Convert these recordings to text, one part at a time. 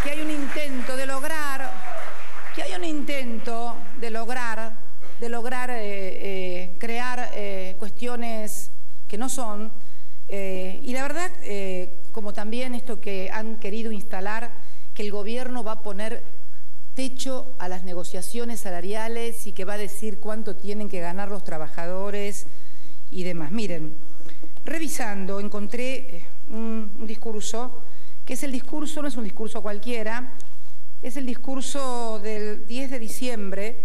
que hay un intento de lograr, crear cuestiones que no son, y la verdad, como también esto que han querido instalar, que el gobierno va a poner techo a las negociaciones salariales y que va a decir cuánto tienen que ganar los trabajadores y demás. Miren, revisando encontré un discurso, que es el discurso, no es un discurso cualquiera, es el discurso del 10 de diciembre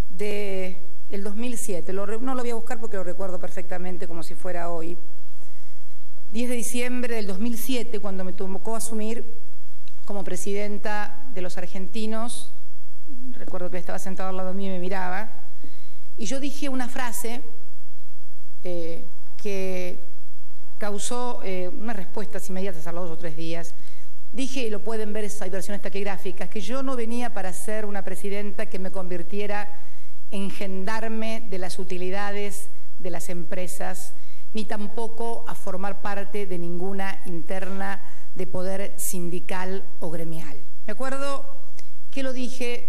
del 2007. No lo voy a buscar porque lo recuerdo perfectamente como si fuera hoy. 10 de diciembre del 2007, cuando me tocó asumir como presidenta de los argentinos. Recuerdo que estaba sentado al lado mío y me miraba. Y yo dije una frase que causó unas respuestas inmediatas a los 2 o 3 días. Dije, y lo pueden ver, hay versiones taquigráficas, que yo no venía para ser una presidenta que me convirtiera en gendarme de las utilidades de las empresas, ni tampoco a formar parte de ninguna interna de poder sindical o gremial. Me acuerdo que lo dije,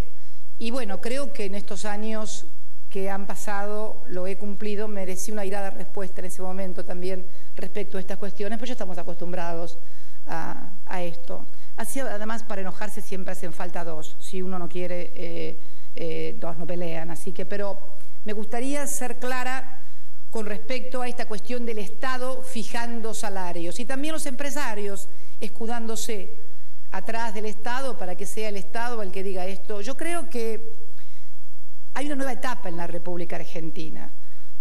y bueno, creo que en estos años que han pasado lo he cumplido. Merecí una airada respuesta en ese momento también respecto a estas cuestiones, pero ya estamos acostumbrados a esto. Así, además, para enojarse siempre hacen falta 2. Si uno no quiere, 2 no pelean. Así que, pero me gustaría ser clara con respecto a esta cuestión del Estado fijando salarios y también los empresarios escudándose atrás del Estado para que sea el Estado el que diga esto. Yo creo que hay una nueva etapa en la República Argentina.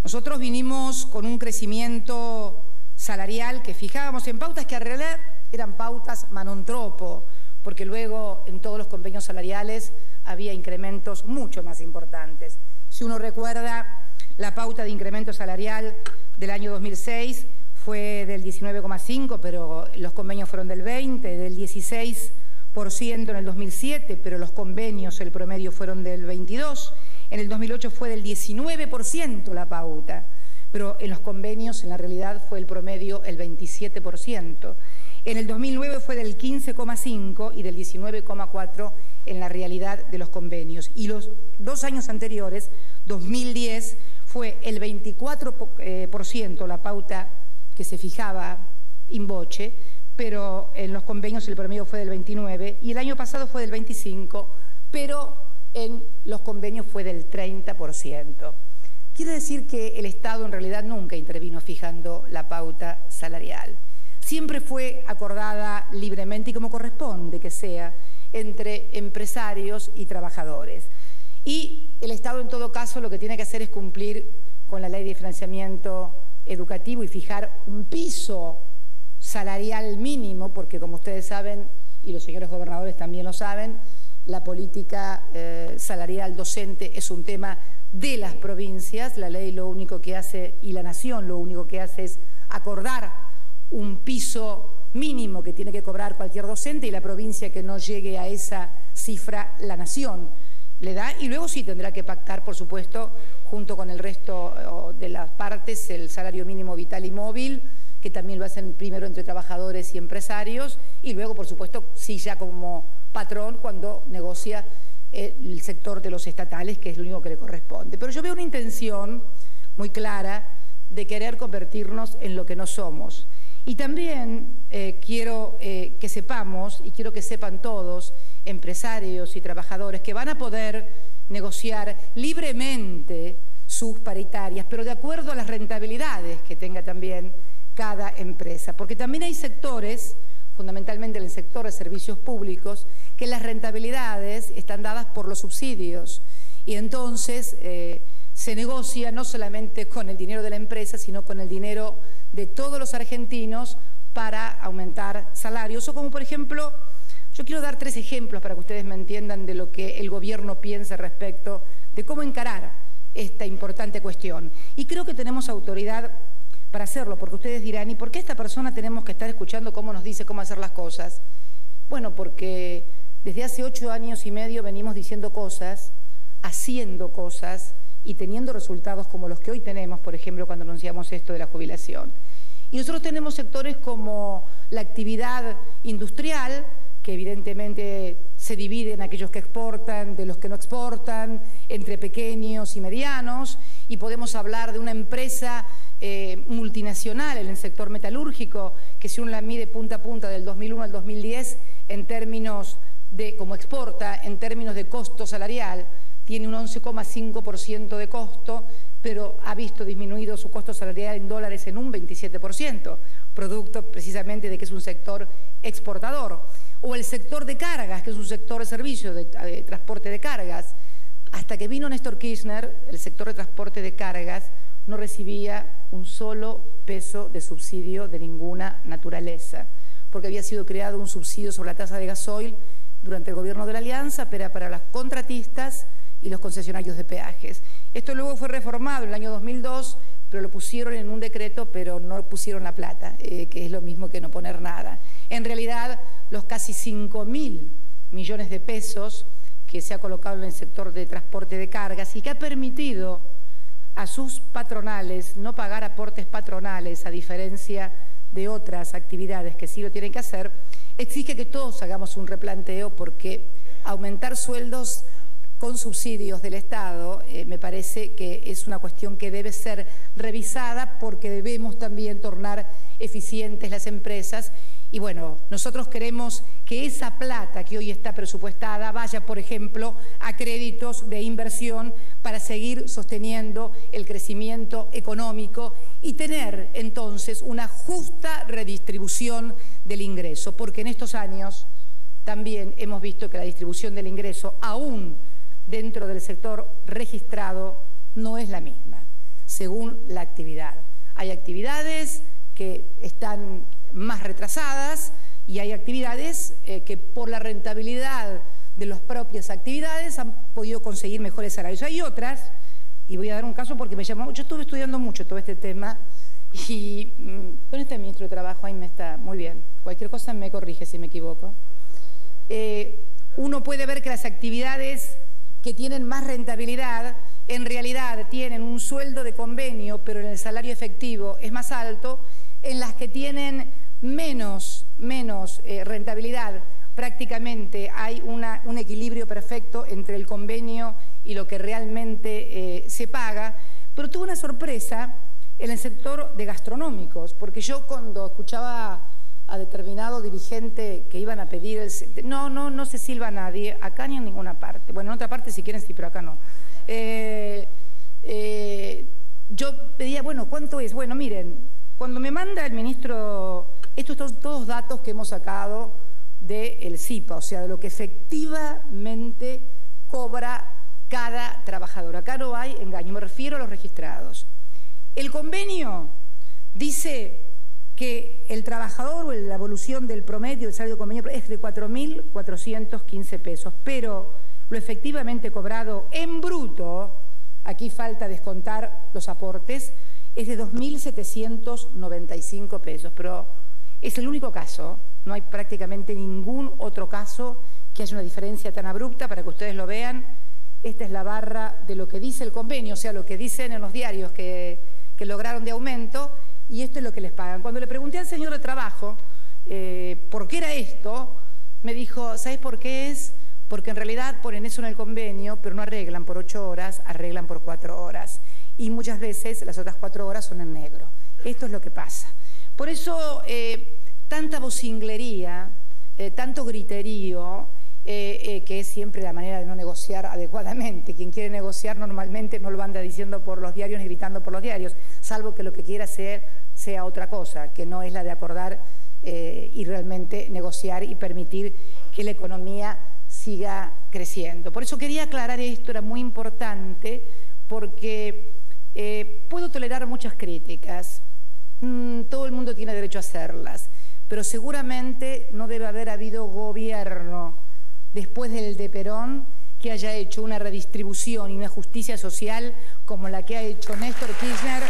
Nosotros vinimos con un crecimiento salarial que fijábamos en pautas que en realidad eran pautas manontropo, porque luego en todos los convenios salariales había incrementos mucho más importantes. Si uno recuerda, la pauta de incremento salarial del año 2006 fue del 19,5, pero los convenios fueron del 20, del 16% en el 2007, pero los convenios, el promedio, fueron del 22%. En el 2008 fue del 19% la pauta, pero en los convenios, en la realidad, fue el promedio el 27%. En el 2009 fue del 15,5% y del 19,4% en la realidad de los convenios. Y los 2 años anteriores, 2010, fue el 24% la pauta que se fijaba in voce, pero en los convenios el promedio fue del 29%, y el año pasado fue del 25%, pero en los convenios fue del 30%. Quiere decir que el Estado en realidad nunca intervino fijando la pauta salarial. Siempre fue acordada libremente y como corresponde que sea entre empresarios y trabajadores. Y el Estado en todo caso lo que tiene que hacer es cumplir con la ley de financiamiento educativo y fijar un piso salarial mínimo, porque como ustedes saben, y los señores gobernadores también lo saben, la política salarial docente es un tema de las provincias. La ley lo único que hace, y la nación lo único que hace, es acordar un piso mínimo que tiene que cobrar cualquier docente, y la provincia que no llegue a esa cifra, la nación le da, y luego sí tendrá que pactar, por supuesto, junto con el resto de las partes, el salario mínimo vital y móvil, que también lo hacen primero entre trabajadores y empresarios, y luego, por supuesto, sí ya como patrón cuando negocia el sector de los estatales, que es lo único que le corresponde. Pero yo veo una intención muy clara de querer convertirnos en lo que no somos. Y también quiero que sepamos, y quiero que sepan todos, empresarios y trabajadores, que van a poder negociar libremente sus paritarias, pero de acuerdo a las rentabilidades que tenga también cada empresa. Porque también hay sectores, fundamentalmente en el sector de servicios públicos, que las rentabilidades están dadas por los subsidios. Y entonces se negocia no solamente con el dinero de la empresa, sino con el dinero de todos los argentinos para aumentar salarios. O como, por ejemplo, yo quiero dar 3 ejemplos para que ustedes me entiendan de lo que el gobierno piensa respecto de cómo encarar esta importante cuestión. Y creo que tenemos autoridad para hacerlo, porque ustedes dirán, ¿y por qué esta persona tenemos que estar escuchando cómo nos dice cómo hacer las cosas? Bueno, porque desde hace 8 años y medio venimos diciendo cosas, haciendo cosas y teniendo resultados como los que hoy tenemos, por ejemplo, cuando anunciamos esto de la jubilación. Y nosotros tenemos sectores como la actividad industrial, que evidentemente se dividen aquellos que exportan, de los que no exportan, entre pequeños y medianos, y podemos hablar de una empresa multinacional en el sector metalúrgico, que si uno la mide punta a punta del 2001 al 2010, en términos de, como exporta, en términos de costo salarial, tiene un 11,5% de costo, pero ha visto disminuido su costo salarial en dólares en un 27%, producto precisamente de que es un sector exportador. O el sector de cargas, que es un sector de servicio, de transporte de cargas. Hasta que vino Néstor Kirchner, el sector de transporte de cargas no recibía un solo peso de subsidio de ninguna naturaleza, porque había sido creado un subsidio sobre la tasa de gasoil durante el gobierno de la Alianza, pero para las contratistas y los concesionarios de peajes. Esto luego fue reformado en el año 2002, pero lo pusieron en un decreto, pero no pusieron la plata, que es lo mismo que no poner nada. En realidad, los casi 5.000 millones de pesos que se ha colocado en el sector de transporte de cargas y que ha permitido a sus patronales no pagar aportes patronales, a diferencia de otras actividades que sí lo tienen que hacer, exige que todos hagamos un replanteo, porque aumentar sueldos con subsidios del Estado me parece que es una cuestión que debe ser revisada, porque debemos también tornar eficientes las empresas. Y bueno, nosotros queremos que esa plata que hoy está presupuestada vaya, por ejemplo, a créditos de inversión para seguir sosteniendo el crecimiento económico y tener entonces una justa redistribución del ingreso, porque en estos años también hemos visto que la distribución del ingreso, aún dentro del sector registrado, no es la misma, según la actividad. Hay actividades que están más retrasadas y hay actividades que por la rentabilidad de las propias actividades han podido conseguir mejores salarios. Hay otras, y voy a dar un caso porque me llamó, yo estuve estudiando mucho todo este tema y ¿dónde está el ministro de Trabajo? Ahí me está, muy bien, cualquier cosa me corrige si me equivoco. Uno puede ver que las actividades que tienen más rentabilidad en realidad tienen un sueldo de convenio, pero en el salario efectivo es más alto. En las que tienen menos rentabilidad, prácticamente hay un equilibrio perfecto entre el convenio y lo que realmente se paga. Pero tuve una sorpresa en el sector de gastronómicos, porque yo cuando escuchaba a determinado dirigente que iban a pedir no se silba a nadie, acá ni en ninguna parte. Bueno, en otra parte si quieren sí, pero acá no. Yo pedía, bueno, ¿cuánto es? Bueno, miren, cuando me manda el ministro, estos son todos datos que hemos sacado del CIPA, o sea, de lo que efectivamente cobra cada trabajador. Acá no hay engaño, me refiero a los registrados. El convenio dice que el trabajador o la evolución del promedio, el salario de convenio es de 4.415 pesos, pero lo efectivamente cobrado en bruto, aquí falta descontar los aportes, es de 2.795 pesos, pero es el único caso, no hay prácticamente ningún otro caso que haya una diferencia tan abrupta. Para que ustedes lo vean, esta es la barra de lo que dice el convenio, o sea, lo que dicen en los diarios que lograron de aumento, y esto es lo que les pagan. Cuando le pregunté al señor de Trabajo por qué era esto, me dijo, ¿sabes por qué es? Porque en realidad ponen eso en el convenio, pero no arreglan por 8 horas, arreglan por 4 horas. Y muchas veces las otras 4 horas son en negro. Esto es lo que pasa. Por eso, tanta vocinglería, tanto griterío, que es siempre la manera de no negociar adecuadamente. Quien quiere negociar normalmente no lo anda diciendo por los diarios ni gritando por los diarios, salvo que lo que quiera hacer sea otra cosa, que no es la de acordar y realmente negociar y permitir que la economía siga creciendo. Por eso quería aclarar esto, era muy importante, porque puedo tolerar muchas críticas, todo el mundo tiene derecho a hacerlas, pero seguramente no debe haber habido gobierno después del de Perón que haya hecho una redistribución y una justicia social como la que ha hecho Néstor Kirchner